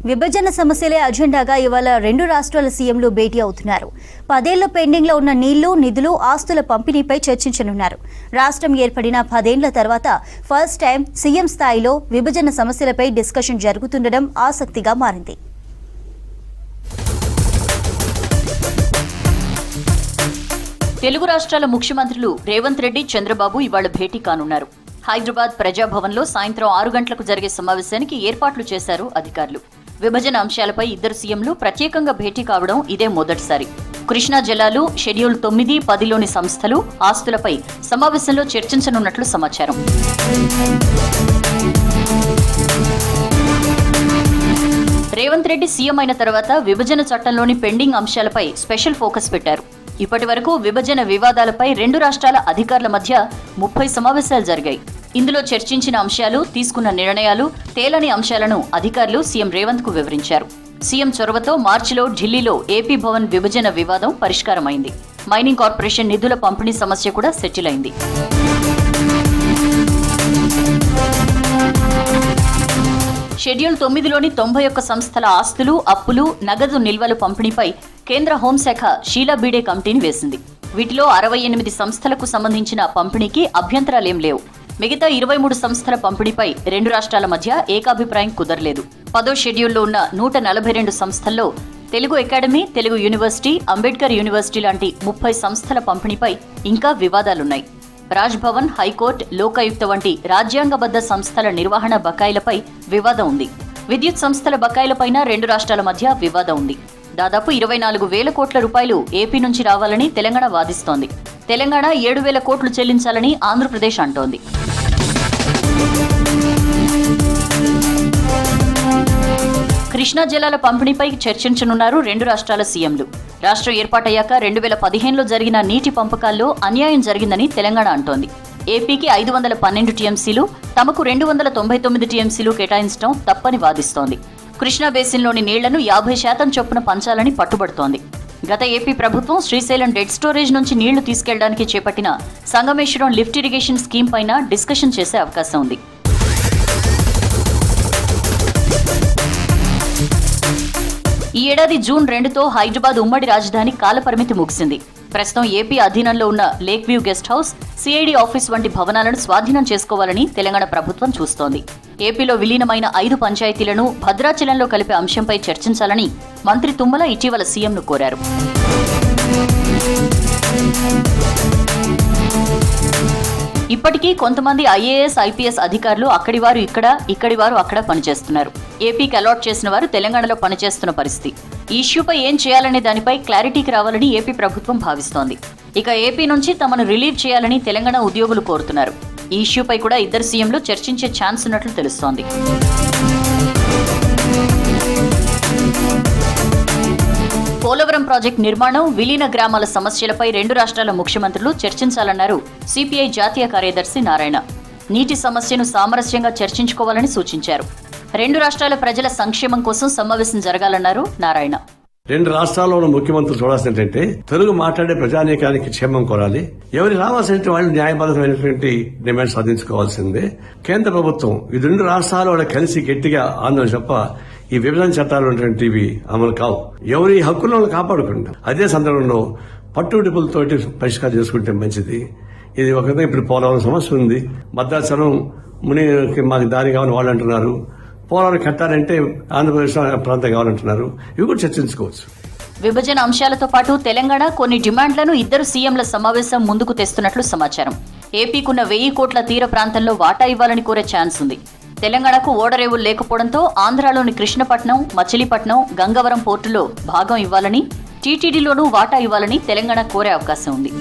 విభజన సమస్యలే అజెండాగా ఇవాళ రెండు రాష్ట్రాల సీఎంలు భేటీ అవుతున్నారు. 10 ఏళ్ల పెండింగ్లో ఉన్న నీళ్లు, నిధులు, ఆస్తుల పంపిణీపై చర్చించనున్నారు. రాష్ట్రం ఏర్పడిన 10 ఏళ్ల తర్వాత ఫస్ట్ టైం సీఎం స్థాయిలో విభజన సమస్యలపై డిస్కషన్ జరుగుతుండడం ఆసక్తిగా మారింది. తెలుగు రాష్ట్రాల ముఖ్యమంత్రులు రేవంత్ రెడ్డి, చంద్రబాబు ఇవాళ భేటీ కానున్నారు. హైదరాబాద్ ప్రజాభవన్లో సాయంత్రం 6 గంటలకు జరిగే సమావేశానికి ఏర్పాట్లు చేశారు అధికారులు. విభజన అంశాలపై ఇద్దరు సీఎంలు ప్రత్యేకంగా భేటీ కావడం ఇదే మొదటిసారి. కృష్ణా జలాలు, షెడ్యూల్ 9, 10లోని సంస్థలు, ఆస్తులపై సమావేశంలో చర్చించనున్నట్లు సమాచారం. రేవంత్ రెడ్డి సీఎం అయిన తర్వాత విభజన చట్టంలోని పెండింగ్ అంశాలపై స్పెషల్ ఫోకస్ పెట్టారు. ఇప్పటి వరకు విభజన వివాదాలపై రెండు రాష్ట్రాల అధికారుల మధ్య 30 సమావేశాలు జరిగాయి. ఇందులో చర్చించిన అంశాలు, తీసుకున్న నిర్ణయాలు, తేలని అంశాలను అధికారులు సీఎం రేవంత్ కు వివరించారు. సీఎం చొరవతో మార్చిలో ఢిల్లీలో ఏపీ భవన్ విభజన వివాదం పరిష్కారమైంది. మైనింగ్ కార్పొరేషన్ నిధుల పంపిణీ సమస్య కూడా సెటిల్ అయింది. షెడ్యూల్ 9లోని 91 సంస్థల ఆస్తులు, అప్పులు, నగదు నిల్వల పంపిణీపై కేంద్ర హోంశాఖ షీలా బీడే కమిటీని వేసింది. వీటిలో 68 సంస్థలకు సంబంధించిన పంపిణీకి అభ్యంతరాలేం లేవు. మిగతా 23 సంస్థల పంపిణీపై రెండు రాష్ట్రాల మధ్య ఏకాభిప్రాయం కుదరలేదు. 10వ షెడ్యూల్లో ఉన్న 142 సంస్థల్లో Telugu academy, Telugu university, Ambedkar university లాంటి 30 సంస్థల పంపిణీపై ఇంకా వివాదాలున్నాయి. రాజ్భవన్, హైకోర్టు, లోకాయుక్త వంటి రాజ్యాంగబద్ధ సంస్థల నిర్వహణ బకాయిలపై వివాదం ఉంది. విద్యుత్ సంస్థల బకాయిలపైన రెండు రాష్ట్రాల మధ్య వివాదం ఉంది. దాదాపు 24,000 కోట్ల రూపాయలు ఏపీ నుంచి రావాలని తెలంగాణ వాదిస్తోంది. తెలంగాణ 7,000 కోట్లు చెల్లించాలని ఆంధ్రప్రదేశ్ అంటోంది. కృష్ణా జలాల పంపిణీపై చర్చించనున్నారు రెండు రాష్ట్రాల సీఎంలు. రాష్ట్రం ఏర్పాటయ్యాక 2015లో జరిగిన నీటి పంపకాల్లో అన్యాయం జరిగిందని తెలంగాణ అంటోంది. ఏపీకి 512 టీఎంసీలు, తమకు 299 టీఎంసీలు కేటాయించడం తప్పని వాదిస్తోంది. కృష్ణా బేసిన్లోని నీళ్లను 50% చొప్పున పంచాలని పట్టుబడుతోంది. గత ఏపీ ప్రభుత్వం శ్రీశైలం డెడ్ స్టోరేజ్ నుంచి నీళ్లు తీసుకెళ్లడానికి చేపట్టిన సంగమేశ్వరం లిఫ్ట్ ఇరిగేషన్ స్కీమ్ పైన డిస్కషన్ చేసే అవకాశం ఉంది. ఈ ఏడాది జూన్ 2తో హైదరాబాద్ ఉమ్మడి రాజధాని కాలపరిమితి ముగిసింది. ప్రస్తుతం ఏపీ అధీనంలో ఉన్న lake view guest house, CID office వంటి భవనాలను స్వాధీనం చేసుకోవాలని తెలంగాణ ప్రభుత్వం చూస్తోంది. ఏపీలో విలీనమైన 5 పంచాయతీలను భద్రాచలంలో కలిపే అంశంపై చర్చించాలని మంత్రి తుమ్మల ఇటీవల సీఎంను కోరారు. ఇప్పటికీ కొంతమంది ఐఏఎస్, ఐపీఎస్ అధికారులు అక్కడివారు ఇక్కడ, ఇక్కడివారు అక్కడ పనిచేస్తున్నారు. ఏపీకి అలాట్ చేసిన వారు తెలంగాణలో పనిచేస్తున్న పరిస్థితి. ఈ ఇష్యూపై ఏం చేయాలనే దానిపై క్లారిటీకి రావాలని ఏపీ ప్రభుత్వం భావిస్తోంది. ఇక ఏపీ నుంచి తమను రిలీవ్ చేయాలని తెలంగాణ ఉద్యోగులు కోరుతున్నారు. ఈ ఇష్యూపై కూడా ఇద్దరు సీఎంలు చర్చించే ఛాన్స్ ఉన్నట్లు తెలుస్తోంది. పోలవరం ప్రాజెక్టు నిర్మాణం, విలీన గ్రామాల సమస్యలపై రెండు రాష్ట్రాల ముఖ్యమంత్రులు చర్చించాలన్నారు సిపిఐ జాతీయ కార్యదర్శి నారాయణ. నీటి సమస్యను సామరస్యంగా చర్చించుకోవాలని సూచించారు. రెండు రాష్ట్రాల ప్రజల సంక్షేమం కోసం సమావేశం జరగాలన్నారు నారాయణ. రెండు రాష్ట్రాల్లో ఉన్న ముఖ్యమంత్రులు చూడాల్సింది ఏంటంటే తెలుగు మాట్లాడే ప్రజానీకానికి క్షేమం కోరాలి. ఎవరి రావాల్సిన వాళ్ళు న్యాయబద్ధమైనటువంటి డిమాండ్ సాధించుకోవాల్సిందే. కేంద్ర ప్రభుత్వం ఈ రెండు రాష్ట్రాలు వాళ్ళు కలిసి గట్టిగా ఆందోళన చెప్ప ఈ విభజన చట్టాలు ఉన్నటువంటివి అమలు కావు. ఎవరి హక్కులను కాపాడుకుంటాం. అదే సందర్భంలో పట్టుడిపులతోటి పరిష్కారం చేసుకుంటే మంచిది. ఇది ఒక ఇప్పుడు పోలవరం సమస్య ఉంది. భద్రాచలం మునికి మాకు దారి కావాలని వాళ్ళు అంటున్నారు. పోలవరం కట్టాలంటే ఆంధ్రప్రదేశ్ ప్రాంతం కావాలంటున్నారు. ఇవి కూడా చర్చించుకోవచ్చు. విభజన అంశాలతో పాటు తెలంగాణ కొన్ని డిమాండ్లను ఇద్దరు సీఎంల సమావేశం ముందుకు తెస్తున్నట్లు సమాచారం. ఏపీకున్న 1000 కోట్ల తీర ప్రాంతంలో వాటా ఇవ్వాలని కోరే ఛాన్స్ ఉంది. తెలంగాణకు ఓడరేవులు లేకపోవడంతో ఆంధ్రాలోని కృష్ణపట్నం, మచిలీపట్నం, గంగవరం పోర్టులో భాగం ఇవ్వాలని, టీటీడీలోనూ వాటా ఇవ్వాలని తెలంగాణ కోరే అవకాశం ఉంది.